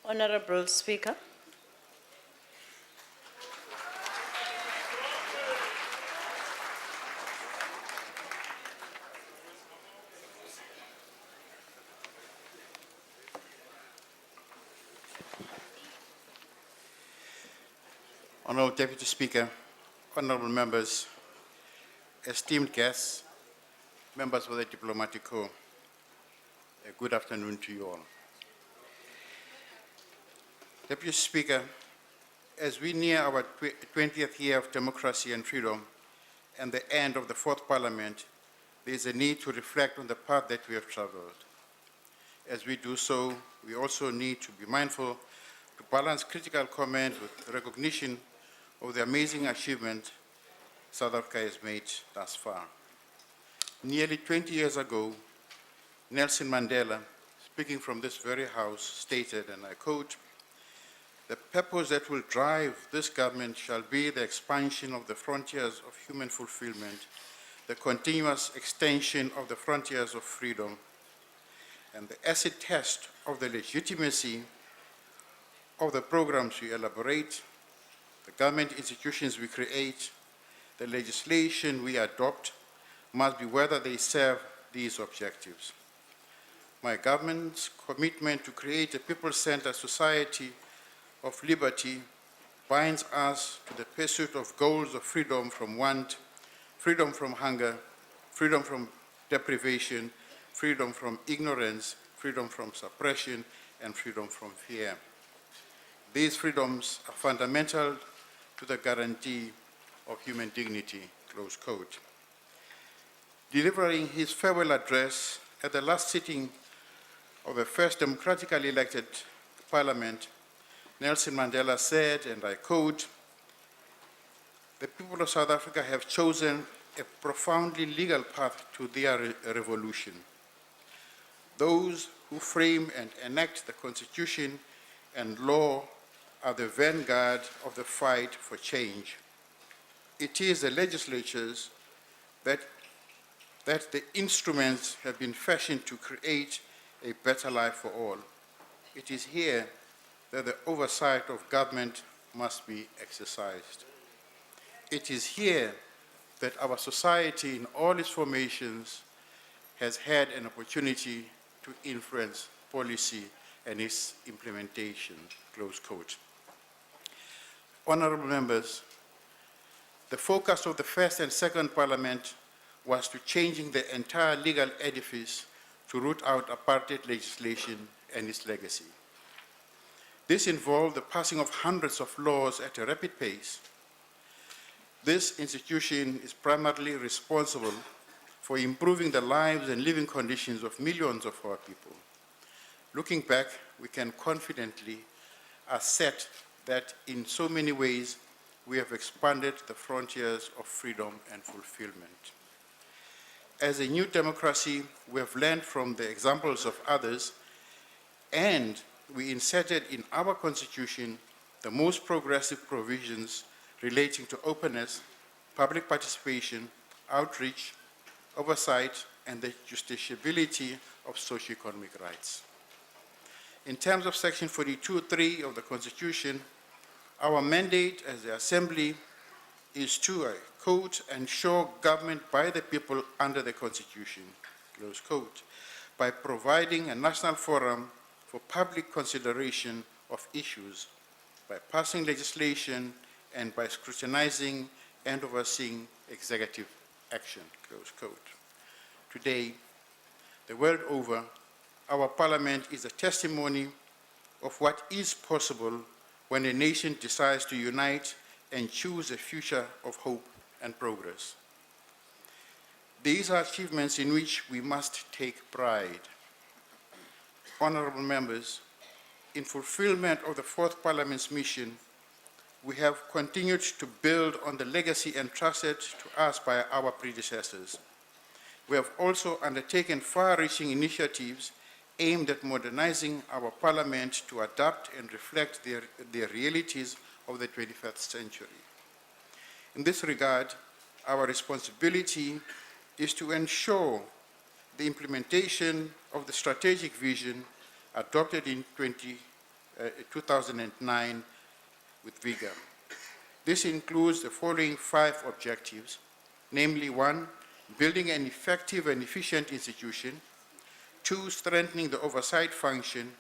Honorable Speaker. Honorable Deputy Speaker, honorable members, esteemed guests, members of the Diplomatic Corps, a good afternoon to you all. Deputy Speaker, as we near our 20th year of democracy and freedom and the end of the fourth Parliament, there is a need to reflect on the path that we have traveled. As we do so, we also need to be mindful to balance critical comment with recognition of the amazing achievement South Africa has made thus far. Nearly 20 years ago, Nelson Mandela, speaking from this very house, stated, and I quote, "The purpose that will drive this government shall be the expansion of the frontiers of human fulfillment, the continuous extension of the frontiers of freedom, and the acid test of the legitimacy of the programs we elaborate, the government institutions we create, the legislation we adopt must be whether they serve these objectives. My government's commitment to create a people-centered society of liberty binds us to the pursuit of goals of freedom from want, freedom from hunger, freedom from deprivation, freedom from ignorance, freedom from suppression, and freedom from fear. These freedoms are fundamental to the guarantee of human dignity," close quote. Delivering his farewell address at the last sitting of the first democratically elected Parliament, Nelson Mandela said, and I quote, "The people of South Africa have chosen a profoundly legal path to their revolution. Those who frame and enact the Constitution and law are the vanguard of the fight for change. It is the legislatures that the instruments have been fashioned to create a better life for all. It is here that the oversight of government must be exercised. It is here that our society in all its formations has had an opportunity to influence policy and its implementation," close quote. Honorable members, the focus of the first and second Parliament was to changing the entire legal edifice to root out apartheid legislation and its legacy. This involved the passing of hundreds of laws at a rapid pace. This institution is primarily responsible for improving the lives and living conditions of millions of our people. Looking back, we can confidently assert that in so many ways we have expanded the frontiers of freedom and fulfillment. As a new democracy, we have learned from the examples of others, and we inserted in our Constitution the most progressive provisions relating to openness, public participation, outreach, oversight, and the justiciability of socioeconomic rights. In terms of Section 42(3) of the Constitution, our mandate as the Assembly is to, I quote, "ensure government by the people under the Constitution," close quote, by providing a national forum for public consideration of issues, by passing legislation, and by scrutinizing and overseeing executive action, close quote. Today, the world over, our Parliament is a testimony of what is possible when a nation decides to unite and choose a future of hope and progress. These are achievements in which we must take pride. Honorable members, in fulfillment of the fourth Parliament's mission, we have continued to build on the legacy entrusted to us by our predecessors. We have also undertaken far-reaching initiatives aimed at modernizing our Parliament to adapt and reflect the realities of the 21st century. In this regard, our responsibility is to ensure the implementation of the strategic vision adopted in 2009 with vigor. This includes the following 5 objectives, namely 1, building an effective and efficient institution, 2, strengthening the oversight function,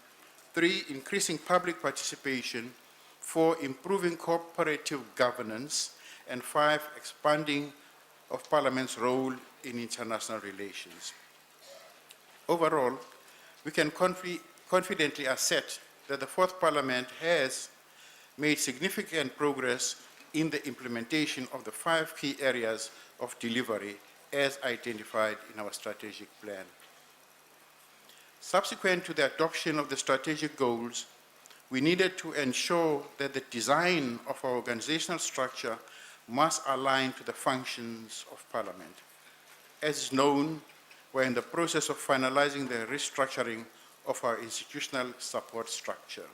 3, increasing public participation, 4, improving cooperative governance, and 5, expanding of Parliament's role in international relations. Overall, we can confidently assert that the 4th Parliament has made significant progress in the implementation of the 5 key areas of delivery as identified in our strategic plan. Subsequent to the adoption of the strategic goals, we needed to ensure that the design of our organizational structure must align to the functions of Parliament. As is known, we're in the process of finalizing the restructuring of our institutional support structure.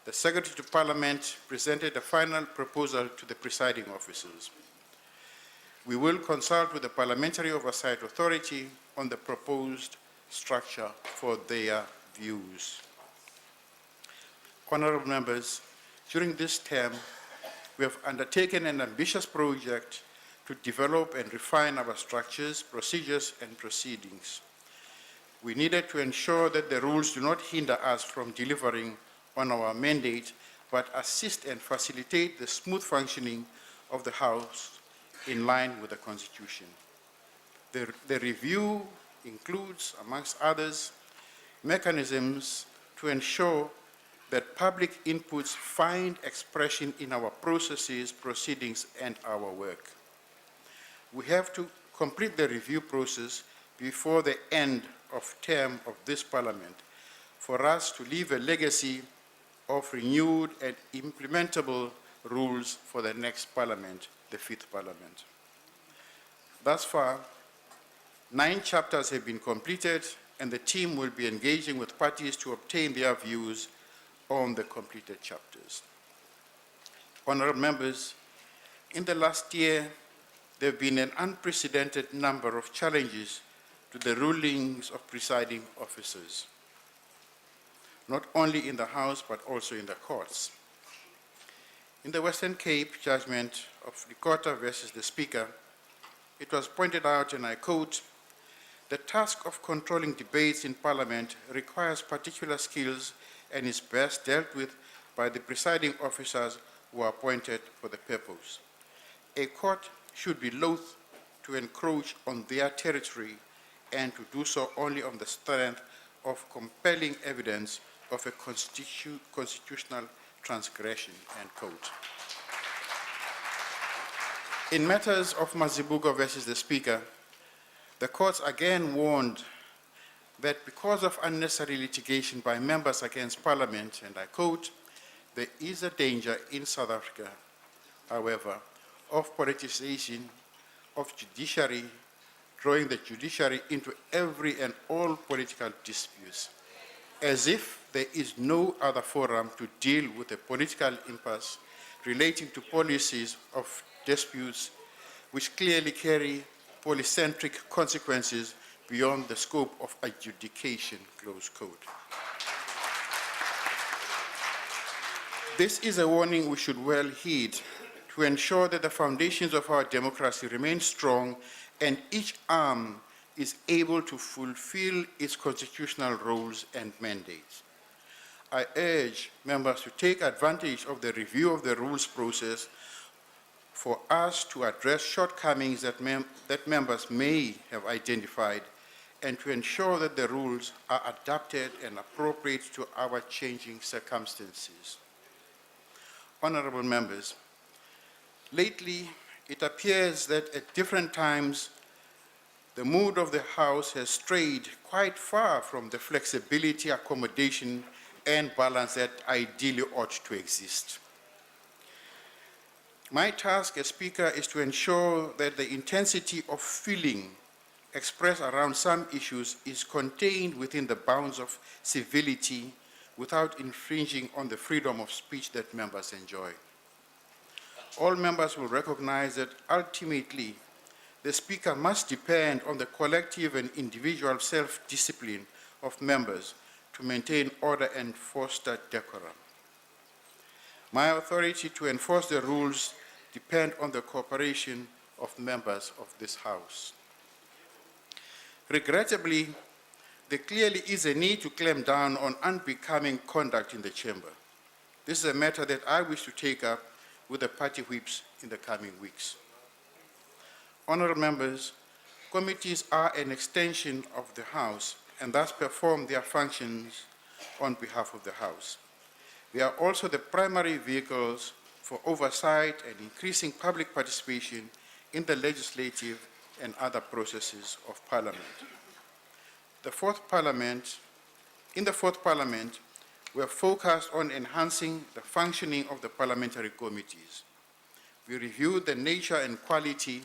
The Secretary to Parliament presented a final proposal to the presiding officers. We will consult with the Parliamentary Oversight Authority on the proposed structure for their views. Honorable members, during this term, we have undertaken an ambitious project to develop and refine our structures, procedures, and proceedings. We needed to ensure that the rules do not hinder us from delivering on our mandate, but assist and facilitate the smooth functioning of the House in line with the Constitution. The review includes, amongst others, mechanisms to ensure that public inputs find expression in our processes, proceedings, and our work. We have to complete the review process before the end of term of this Parliament for us to leave a legacy of renewed and implementable rules for the next Parliament, the 5th Parliament. Thus far, 9 chapters have been completed, and the team will be engaging with parties to obtain their views on the completed chapters. Honorable members, in the last year, there have been an unprecedented number of challenges to the rulings of presiding officers, not only in the House, but also in the courts. In the Western Cape judgment of Likota versus the Speaker, it was pointed out, and I quote, "The task of controlling debates in Parliament requires particular skills and is best dealt with by the presiding officers who are appointed for the purpose. A court should be loath to encroach on their territory and to do so only on the strength of compelling evidence of a constitutional transgression," end quote. In matters of Mazibuko versus the Speaker, the courts again warned that because of unnecessary litigation by members against Parliament, and I quote, "There is a danger in South Africa, however, of politicization of judiciary, drawing the judiciary into every and all political disputes, as if there is no other forum to deal with the political impasse relating to policies of disputes which clearly carry polycentric consequences beyond the scope of adjudication," close quote. This is a warning we should well heed to ensure that the foundations of our democracy remain strong and each arm is able to fulfill its constitutional roles and mandates. I urge members to take advantage of the review of the rules process for us to address shortcomings that members may have identified and to ensure that the rules are adapted and appropriate to our changing circumstances. Honorable members, lately it appears that at different times the mood of the House has strayed quite far from the flexibility, accommodation, and balance that ideally ought to exist. My task as Speaker is to ensure that the intensity of feeling expressed around some issues is contained within the bounds of civility without infringing on the freedom of speech that members enjoy. All members will recognize that ultimately the Speaker must depend on the collective and individual self-discipline of members to to maintain order and foster decorum. My authority to enforce the rules depend on the cooperation of members of this House. Regrettably, there clearly is a need to clamp down on unbecoming conduct in the chamber. This is a matter that I wish to take up with the party whips in the coming weeks. Honourable members, committees are an extension of the House and thus perform their functions on behalf of the House. They are also the primary vehicles for oversight and increasing public participation in the legislative and other processes of Parliament. In the fourth Parliament, we are focused on enhancing the functioning of the parliamentary committees. We reviewed the nature and quality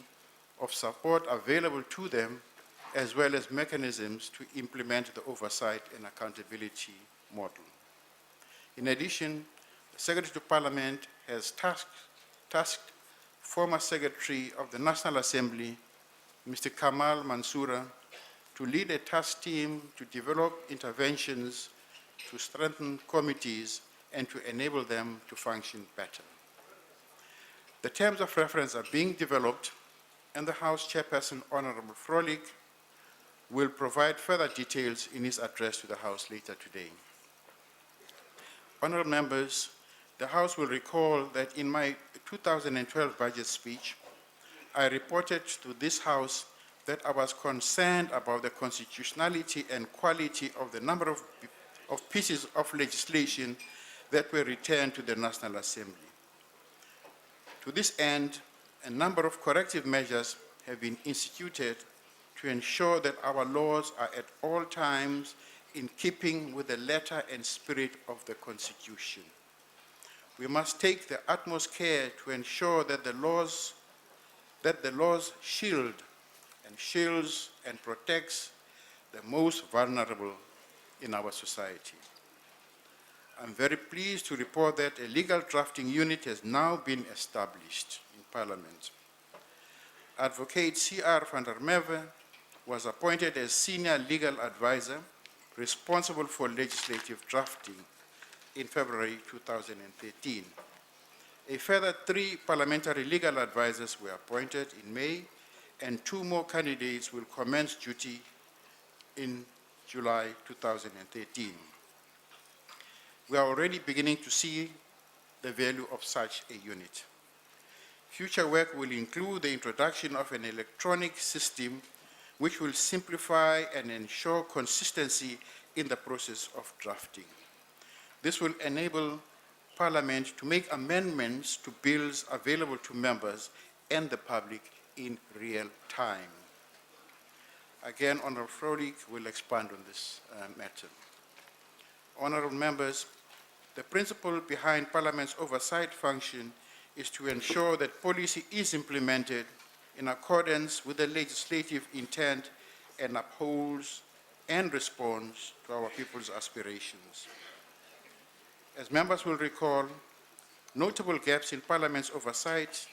of support available to them, as well as mechanisms to implement the oversight and accountability model. In addition, the Secretary to Parliament has tasked former Secretary of the National Assembly, Mr. Kamal Mansoura, to lead a task team to develop interventions to strengthen committees and to enable them to function better. The terms of reference are being developed, and the House Chairperson, Honourable Frolik, will provide further details in his address to the House later today. Honourable members, the House will recall that in my 2012 budget speech, I reported to this House that I was concerned about the constitutionality and quality of the number of pieces of legislation that were returned to the National Assembly. To this end, a number of corrective measures have been instituted to ensure that our laws are at all times in keeping with the letter and spirit of the Constitution. We must take the utmost care to ensure that the laws shields and protects the most vulnerable in our society. I'm very pleased to report that a legal drafting unit has now been established in Parliament. Advocate C.R. van der Merwe was appointed as Senior Legal Advisor responsible for legislative drafting in February 2013. A further 3 parliamentary legal advisors were appointed in May, and 2 more candidates will commence duty in July 2013. We are already beginning to see the value of such a unit. Future work will include the introduction of an electronic system which will simplify and ensure consistency in the process of drafting. This will enable Parliament to make amendments to bills available to members and the public in real time. Again, Honourable Frolik will expand on this matter. Honourable members, the principle behind Parliament's oversight function is to ensure that policy is implemented in accordance with the legislative intent and upholds and responds to our people's aspirations. As members will recall, notable gaps in Parliament's oversight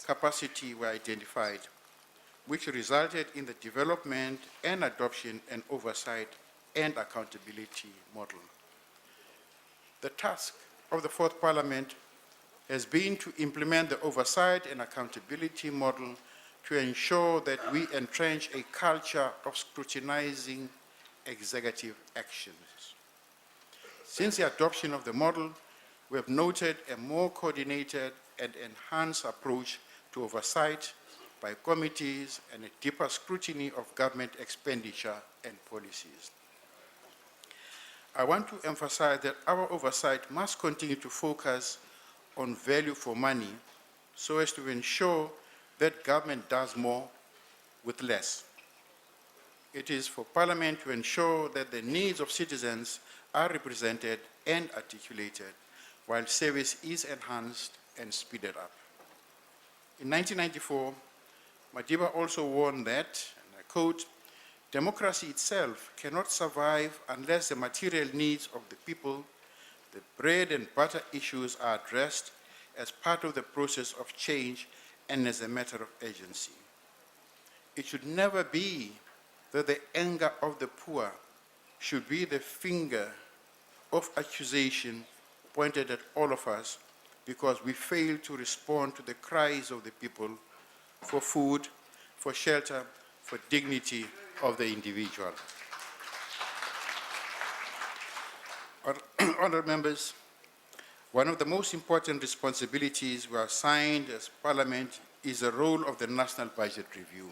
capacity were identified, which resulted in the development and adoption and oversight and accountability model. The task of the fourth Parliament has been to implement the oversight and accountability model to ensure that we entrench a culture of scrutinizing executive actions. Since the adoption of the model, we have noted a more coordinated and enhanced approach to oversight by committees and a deeper scrutiny of government expenditure and policies. I want to emphasize that our oversight must continue to focus on value for money so as to ensure that government does more with less. It is for Parliament to ensure that the needs of citizens are represented and articulated while service is enhanced and speeded up. In 1994, Madiba also warned that, and I quote, "Democracy itself cannot survive unless the material needs of the people, the bread and butter issues are addressed as part of the process of change and as a matter of urgency. It should never be that the anger of the poor should be the finger of accusation pointed at all of us because we failed to respond to the cries of the people for food, for shelter, for dignity of the individual. Honourable members, one of the most important responsibilities we are assigned as Parliament is the role of the National Budget Review.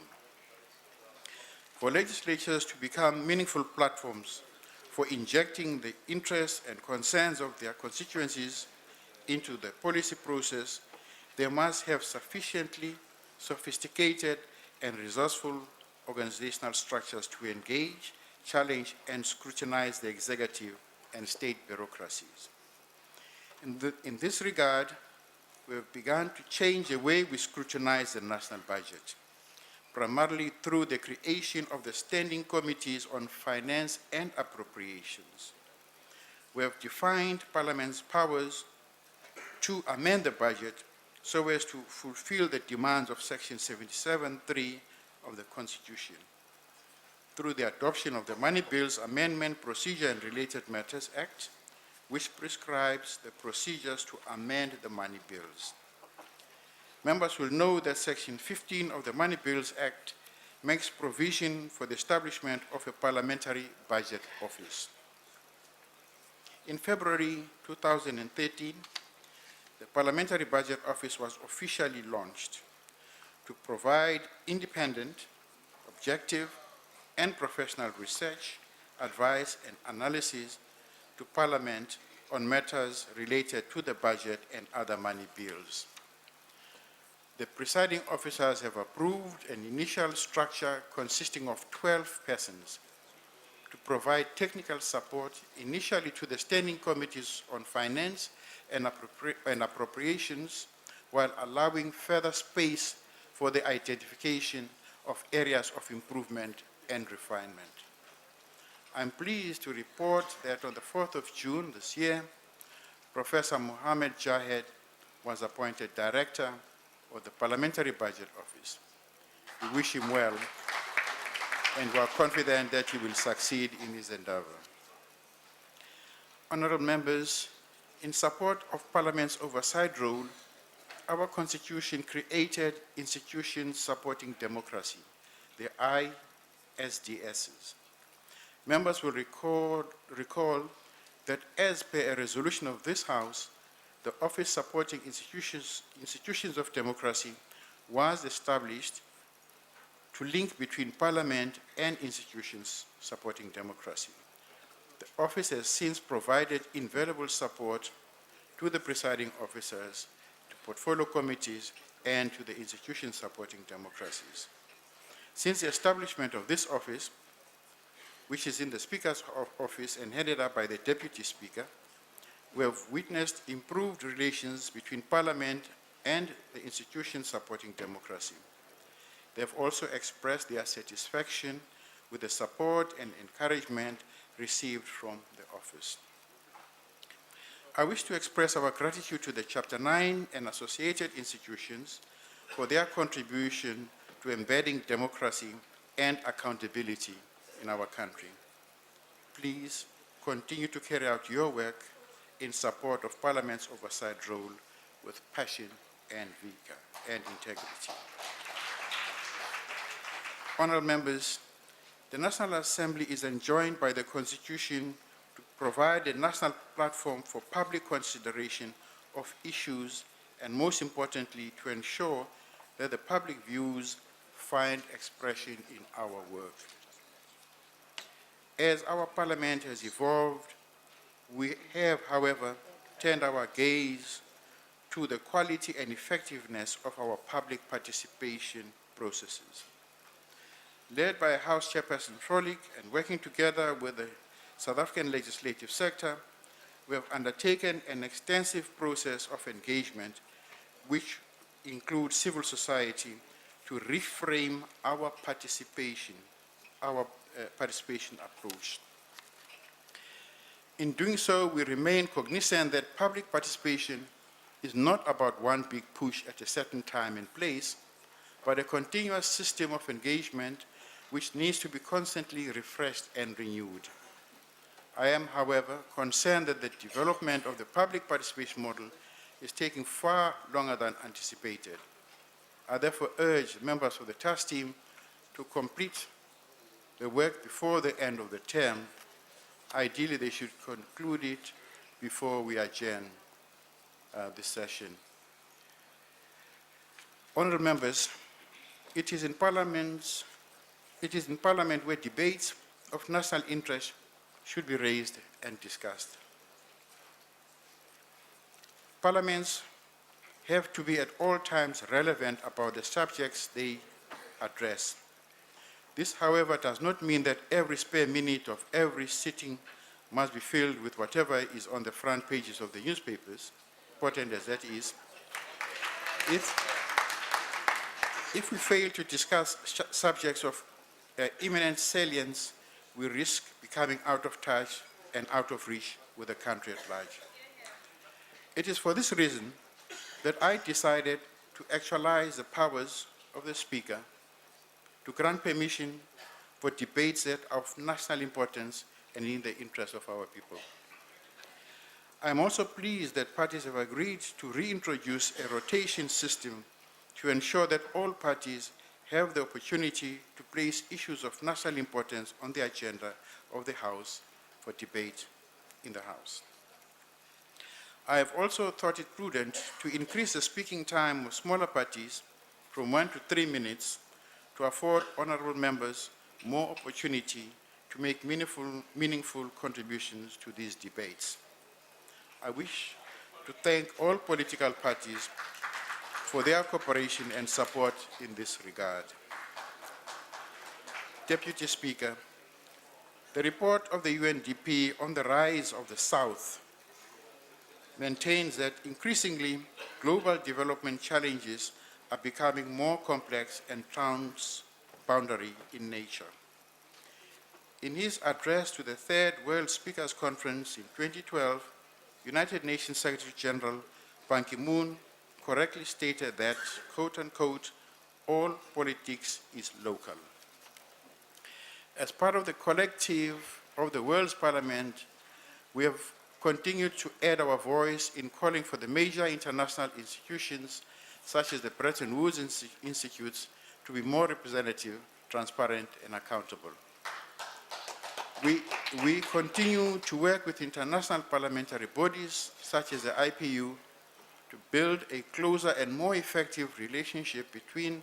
For legislatures to become meaningful platforms for injecting the interests and concerns of their constituencies into the policy process, they must have sufficiently sophisticated and resourceful organizational structures to engage, challenge, and scrutinize the executive and state bureaucracies. In this regard, we have begun to change the way we scrutinize the national budget, primarily through the creation of the Standing Committees on Finance and Appropriations. We have defined Parliament's powers to amend the budget so as to fulfill the demands of Section 77(3) of the Constitution, through the adoption of the Money Bills Amendment Procedure and Related Matters Act, which prescribes the procedures to amend the money bills. Members will know that Section 15 of the Money Bills Act makes provision for the establishment of a Parliamentary Budget Office. In February 2013, the Parliamentary Budget Office was officially launched to provide independent, objective, and professional research, advice, and analysis to Parliament on matters related to the budget and other money bills. The presiding officers have approved an initial structure consisting of 12 persons to provide technical support initially to the Standing Committees on Finance and Appropriations, while allowing further space for the identification of areas of improvement and refinement. I'm pleased to report that on the 4th of June this year, Professor Mohammed Jahed was appointed Director of the Parliamentary Budget Office. We wish him well, and we are confident that he will succeed in his endeavor. Honorable members, in support of Parliament's oversight role, our Constitution created institutions supporting democracy, the ISDSs. Members will recall that as per a resolution of this House, the Office Supporting Institutions of Democracy was established to link between Parliament and institutions supporting democracy. The Office has since provided invaluable support to the presiding officers, to portfolio committees, and to the institutions supporting democracies. Since the establishment of this office, which is in the Speaker's office and headed up by the Deputy Speaker, we have witnessed improved relations between Parliament and the institutions supporting democracy. They have also expressed their satisfaction with the support and encouragement received from the office. I wish to express our gratitude to the Chapter 9 and associated institutions for their contribution to embedding democracy and accountability in our country. Please continue to carry out your work in support of Parliament's oversight role with passion and vigor and integrity. Honourable members, the National Assembly is enjoined by the Constitution to provide a national platform for public consideration of issues and, most importantly, to ensure that the public views find expression in our work. As our Parliament has evolved, we have, however, turned our gaze to the quality and effectiveness of our public participation processes. Led by House Chairperson Frolik and working together with the South African legislative sector, we have undertaken an extensive process of engagement which includes civil society to reframe our participation approach. In doing so, we remain cognizant that public participation is not about one big push at a certain time and place, but a continuous system of engagement which needs to be constantly refreshed and renewed. I am, however, concerned that the development of the public participation model is taking far longer than anticipated. I therefore urge members of the task team to complete the work before the end of the term. Ideally, they should conclude it before we adjourn this session. Honourable members, it is in Parliament where debates of national interest should be raised and discussed. Parliaments have to be at all times relevant about the subjects they address. This, however, does not mean that every spare minute of every sitting must be filled with whatever is on the front pages of the newspapers, important as that is. If we fail to discuss subjects of imminent salience, we risk becoming out of touch and out of reach with the country at large. It is for this reason that I decided to actualize the powers of the Speaker to grant permission for debates that are of national importance and in the interest of our people. I am also pleased that parties have agreed to reintroduce a rotation system to ensure that all parties have the opportunity to place issues of national importance on the agenda of the House for debate in the House. I have also thought it prudent to increase the speaking time of smaller parties from 1 to 3 minutes to afford honourable members more opportunity to make meaningful contributions to these debates. I wish to thank all political parties for their cooperation and support in this regard. Deputy Speaker, the report of the UNDP on the rise of the South maintains that increasingly global development challenges are becoming more complex and transboundary in nature. In his address to the Third World Speakers Conference in 2012, United Nations Secretary General Ban Ki-moon correctly stated that, quote unquote, all politics is local. As part of the collective of the world's parliament, we have continued to add our voice in calling for the major international institutions, such as the Bretton Woods Institutes, to be more representative, transparent, and accountable. We continue to work with international parliamentary bodies, such as the IPU, to build a closer and more effective relationship between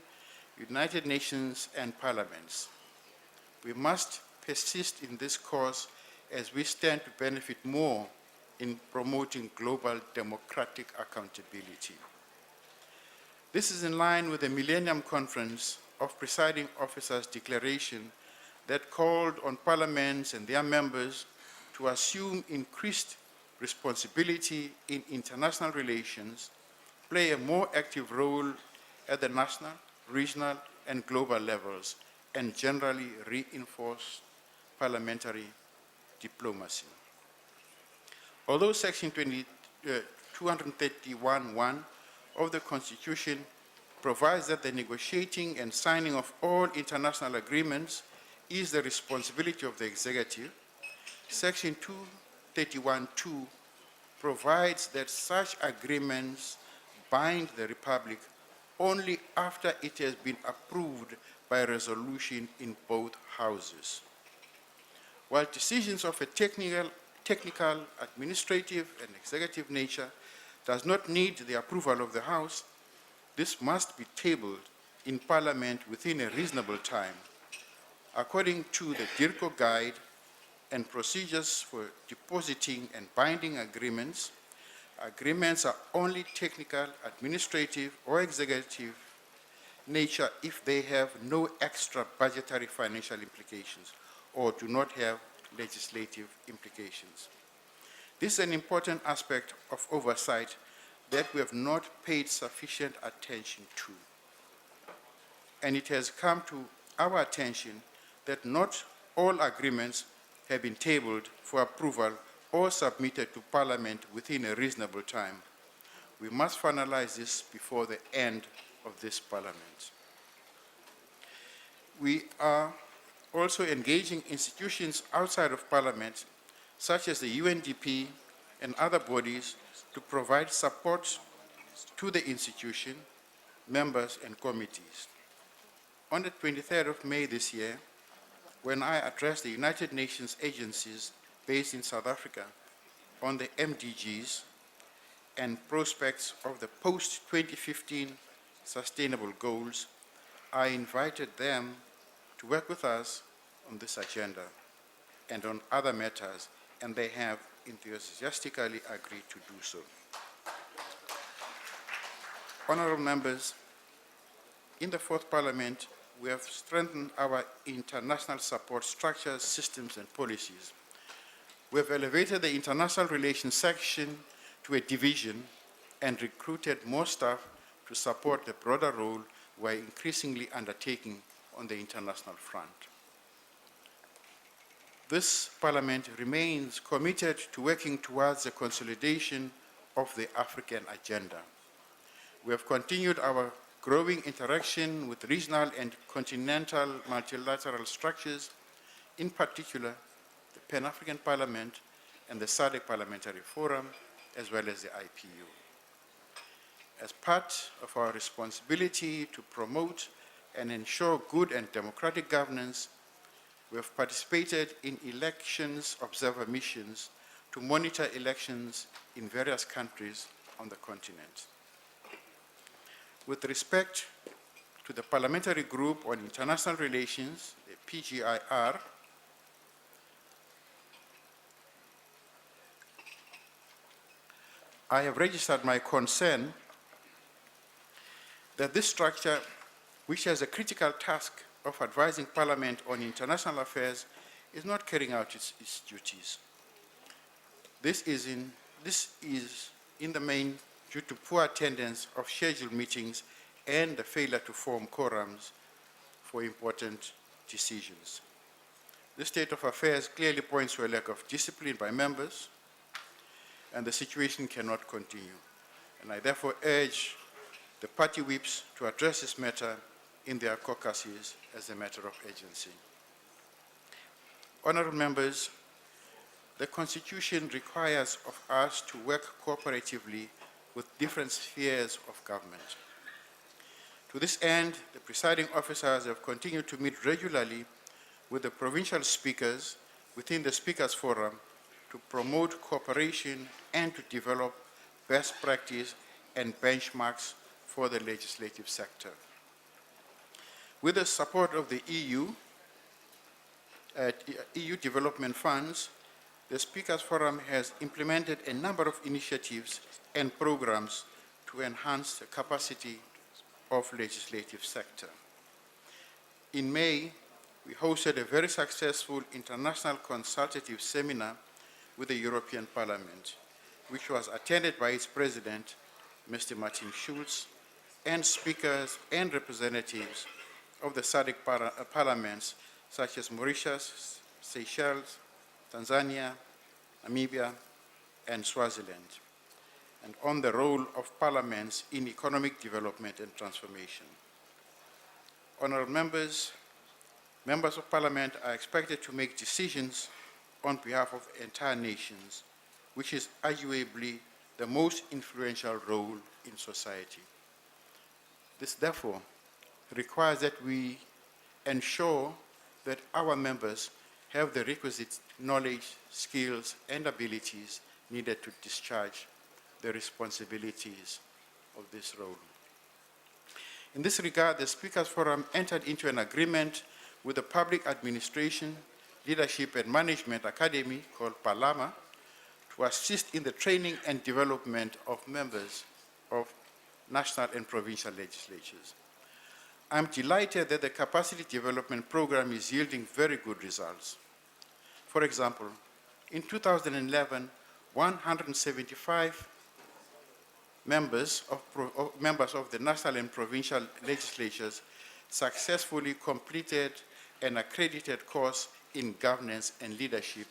United Nations and parliaments. We must persist in this cause as we stand to benefit more in promoting global democratic accountability. This is in line with the Millennium Conference of Presiding Officers Declaration that called on parliaments and their members to assume increased responsibility in international relations, play a more active role at the national, regional, and global levels, and generally reinforce parliamentary diplomacy. Although Section 231(1) of the Constitution provides that the negotiating and signing of all international agreements is the responsibility of the executive, Section 231(2) provides that such agreements bind the Republic only after it has been approved by resolution in both houses. While decisions of a technical, administrative, and executive nature does not need the approval of the House, this must be tabled in Parliament within a reasonable time. According to the DIRCO Guide and procedures for depositing and binding agreements, agreements are only technical, administrative, or executive nature if they have no extra budgetary financial implications or do not have legislative implications. This is an important aspect of oversight that we have not paid sufficient attention to. And it has come to our attention that not all agreements have been tabled for approval or submitted to Parliament within a reasonable time. We must finalize this before the end of this Parliament. We are also engaging institutions outside of Parliament such as the UNDP and other bodies, to provide support to the institution, members, and committees. On the 23rd of May this year, when I addressed the United Nations agencies based in South Africa on the MDGs and prospects of the post-2015 sustainable goals, I invited them to work with us on this agenda and on other matters, and they have enthusiastically agreed to do so. Honorable members, in the Fourth Parliament, we have strengthened our international support structures, systems, and policies. We have elevated the international relations section to a division and recruited more staff to support the broader role we are increasingly undertaking on the international front. This Parliament remains committed to working towards the consolidation of the African agenda. We have continued our growing interaction with regional and continental multilateral structures, in particular the Pan-African Parliament and the SADC Parliamentary Forum, as well as the IPU. As part of our responsibility to promote and ensure good and democratic governance, we have participated in elections observer missions to monitor elections in various countries on the continent. With respect to the Parliamentary Group on International Relations, the PGIR, I have registered my concern that this structure, which has a critical task of advising Parliament on international affairs, is not carrying out its duties. This is in the main due to poor attendance of scheduled meetings and the failure to form quorums for important decisions. This state of affairs clearly points to a lack of discipline by members, and the situation cannot continue. And I therefore urge the party whips to address this matter in their caucuses as a matter of urgency. Honorable members, the Constitution requires of us to work cooperatively with different spheres of government. To this end, the presiding officers have continued to meet regularly with the provincial speakers within the Speakers Forum to promote cooperation and to develop best practice and benchmarks for the legislative sector. With the support of the EU development funds, the Speakers Forum has implemented a number of initiatives and programs to enhance the capacity of legislative sector. In May, we hosted a very successful international consultative seminar with the European Parliament, which was attended by its president, Mr. Martin Schulz, and speakers and representatives of the SADC parliaments, such as Mauritius, Seychelles, Tanzania, Namibia, and Swaziland, and on the role of parliaments in economic development and transformation. Honourable members, members of parliament are expected to make decisions on behalf of entire nations, which is arguably the most influential role in society. This, therefore, requires that we ensure that our members have the requisite knowledge, skills, and abilities needed to discharge the responsibilities of this role. In this regard, the Speakers Forum entered into an agreement with the Public Administration, Leadership and Management Academy, called Palama, to assist in the training and development of members of national and provincial legislatures. I'm delighted that the capacity development program is yielding very good results. For example, in 2011, 175 members of the national and provincial legislatures successfully completed an accredited course in governance and leadership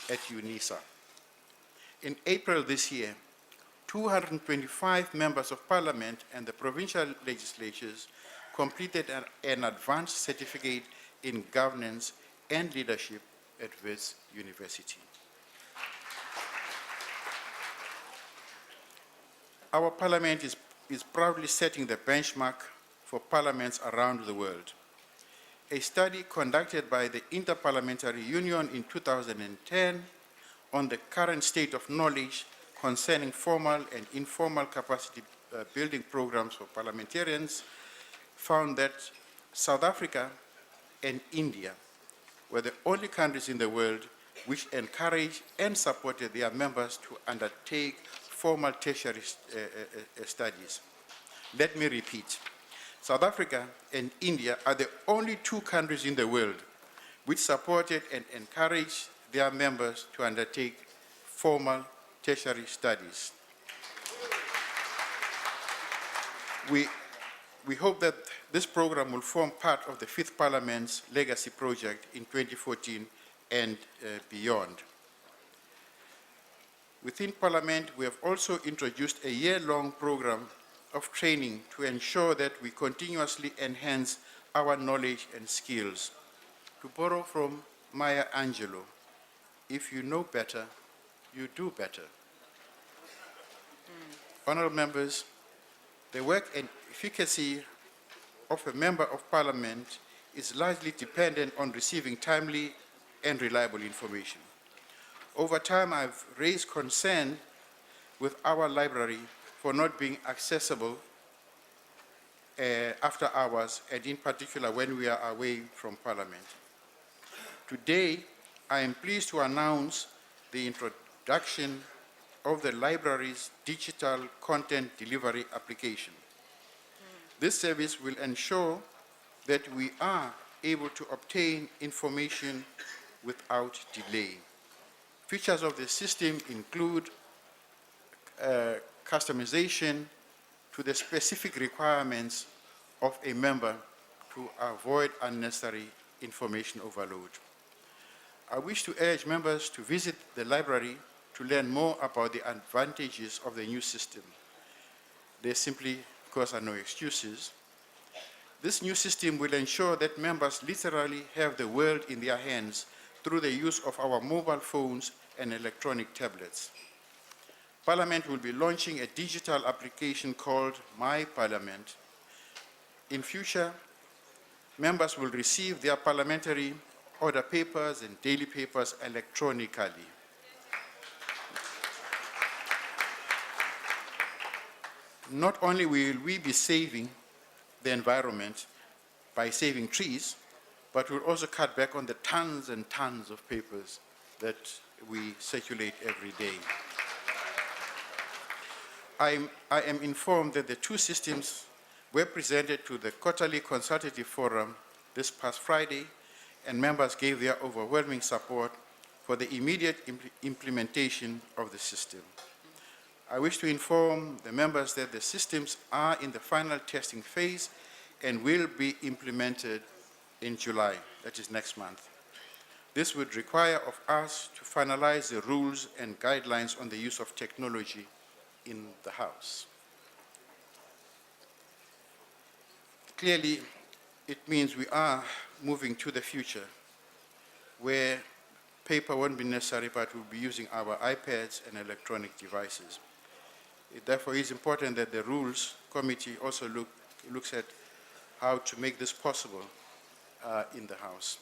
at UNISA. In April this year, 225 members of parliament and the provincial legislatures completed an advanced certificate in governance and leadership at Wits University. Our parliament is proudly setting the benchmark for parliaments around the world. A study conducted by the Interparliamentary Union in 2010 on the current state of knowledge concerning formal and informal capacity building programs for parliamentarians found that South Africa and India were the only countries in the world which encouraged and supported their members to undertake formal tertiary studies. Let me repeat. South Africa and India are the only two countries in the world which supported and encouraged their members to undertake formal tertiary studies. We hope that this program will form part of the Fifth Parliament's legacy project in 2014 and beyond. Within Parliament, we have also introduced a year-long program of training to ensure that we continuously enhance our knowledge and skills. To borrow from Maya Angelou, if you know better, you do better. Honorable members, the work and efficacy of a member of Parliament is largely dependent on receiving timely and reliable information. Over time, I've raised concern with our library for not being accessible after hours, and in particular when we are away from Parliament. Today, I am pleased to announce the introduction of the library's digital content delivery application. This service will ensure that we are able to obtain information without delay. Features of the system include customization to the specific requirements of a member to avoid unnecessary information overload. I wish to urge members to visit the library to learn more about the advantages of the new system. There simply, of course, are no excuses. This new system will ensure that members literally have the world in their hands through the use of our mobile phones and electronic tablets. Parliament will be launching a digital application called My Parliament. In future, members will receive their parliamentary order papers and daily papers electronically. Not only will we be saving the environment by saving trees, but we'll also cut back on the tons and tons of papers that we circulate every day. I am informed that the two systems were presented to the Quarterly Consultative Forum this past Friday, and members gave their overwhelming support for the immediate implementation of the system. I wish to inform the members that the systems are in the final testing phase and will be implemented in July, that is next month. This would require of us to finalize the rules and guidelines on the use of technology in the House. Clearly, it means we are moving to the future where paper won't be necessary, but we'll be using our iPads and electronic devices. It therefore is important that the Rules Committee also looks at how to make this possible in the House.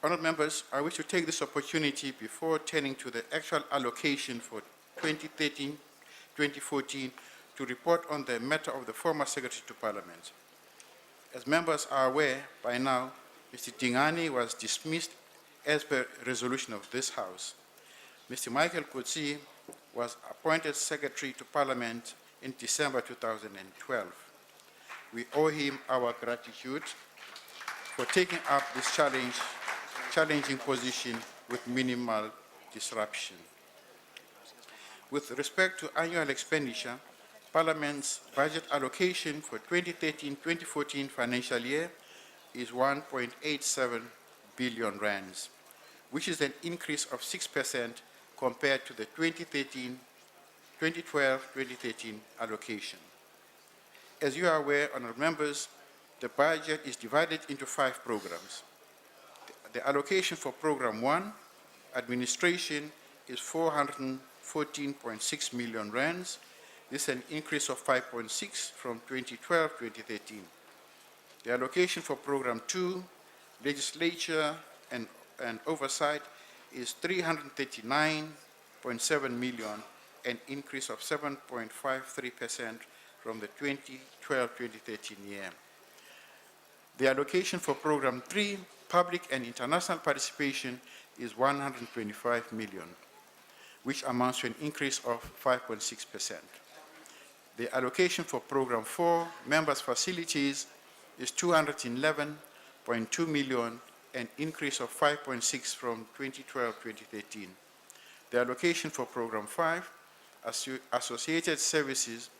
Honourable members, I wish to take this opportunity before turning to the actual allocation for 2013-2014 to report on the matter of the former Secretary to Parliament. As members are aware by now, Mr. Dingani was dismissed as per resolution of this House. Mr. Michael Kutsi was appointed Secretary to Parliament in December 2012. We owe him our gratitude for taking up this challenging position with minimal disruption. With respect to annual expenditure, Parliament's budget allocation for 2013-2014 financial year is 1.87 billion rands, which is an increase of 6% compared to the 2012-2013 allocation. As you are aware, honourable members, the budget is divided into 5 programs. The allocation for Program 1, Administration, is 414.6 million rands, This is an increase of 5.6 from 2012-2013. The allocation for Program 2, Legislature and Oversight, is 339.7 million, an increase of 7.53% from the 2012-2013 year. The allocation for Program 3, Public and International Participation, is 125 million, which amounts to an increase of 5.6%. The allocation for Program 4, Members' Facilities, is 211.2 million, an increase of 5.6 from 2012-2013. The allocation for Program 5, Associated Services,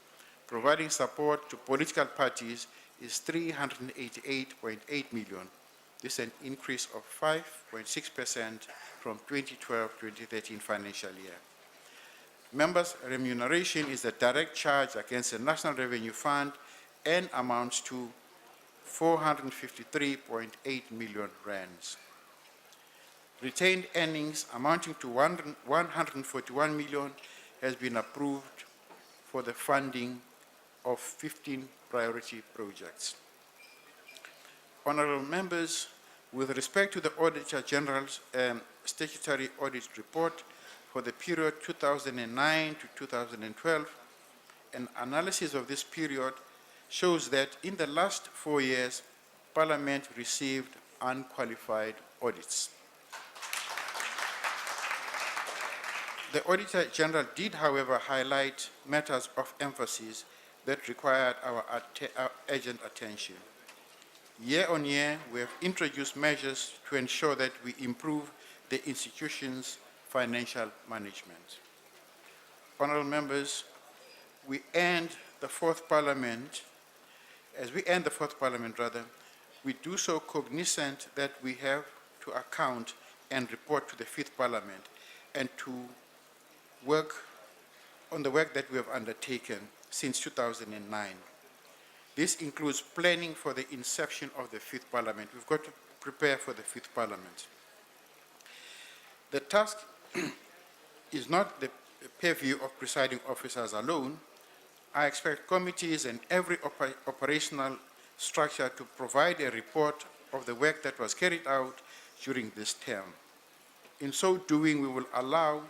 providing support to political parties, is 388.8 million. This is an increase of 5.6% from 2012-2013 financial year. Members' remuneration is a direct charge against the National Revenue Fund and amounts to 453.8 million rands. Retained earnings amounting to 141 million has been approved for the funding of 15 priority projects. Honorable members, with respect to the Auditor General's statutory audit report for the period 2009 to 2012, an analysis of this period shows that in the last 4 years, Parliament received unqualified audits. The Auditor General did, however, highlight matters of emphasis that required our urgent attention. Year on year, we have introduced measures to ensure that we improve the institution's financial management. Honorable members, as we end the fourth Parliament, we do so cognizant that we have to account and report to the fifth Parliament and to work on the work that we have undertaken since 2009. This includes planning for the inception of the fifth Parliament. We've got to prepare for the fifth Parliament. The task is not the purview of presiding officers alone. I expect committees and every operational structure to provide a report of the work that was carried out during this term. In so doing, we will allow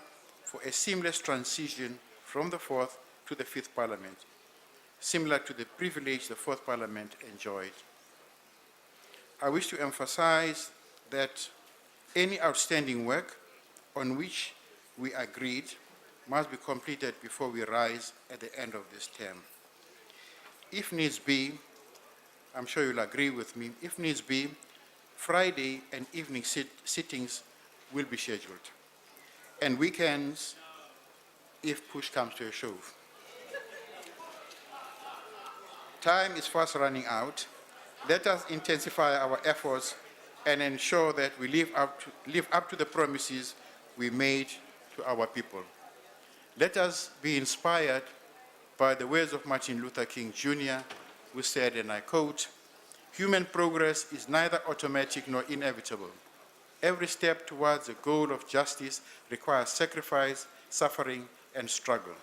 for a seamless transition from the fourth to the fifth Parliament, similar to the privilege the fourth Parliament enjoyed. I wish to emphasize that any outstanding work on which we agreed must be completed before we rise at the end of this term. If needs be, I'm sure you'll agree with me, if needs be, Friday and evening sittings will be scheduled, and weekends if push comes to a shove. Time is fast running out. Let us intensify our efforts and ensure that we live up to the promises we made to our people. Let us be inspired by the words of Martin Luther King Jr., who said, and I quote, "Human progress is neither automatic nor inevitable. Every step towards the goal of justice requires sacrifice, suffering, and struggle.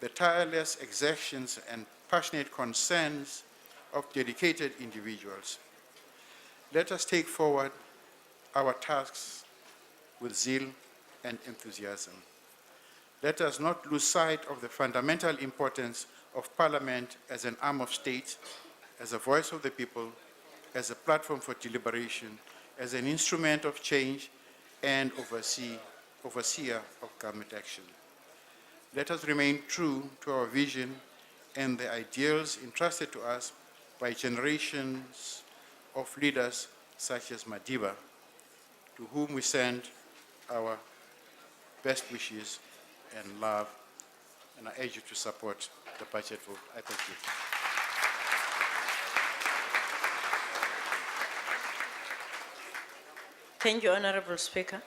The tireless exertions and passionate concerns of dedicated individuals. Let us take forward our tasks with zeal and enthusiasm. Let us not lose sight of the fundamental importance of Parliament as an arm of state, as a voice of the people, as a platform for deliberation, as an instrument of change and overseer of government action. Let us remain true to our vision and the ideals entrusted to us by generations of leaders such as Madiba, to whom we send our best wishes and love, and I urge you to support the budget vote. I thank you. Thank you, Honorable Speaker.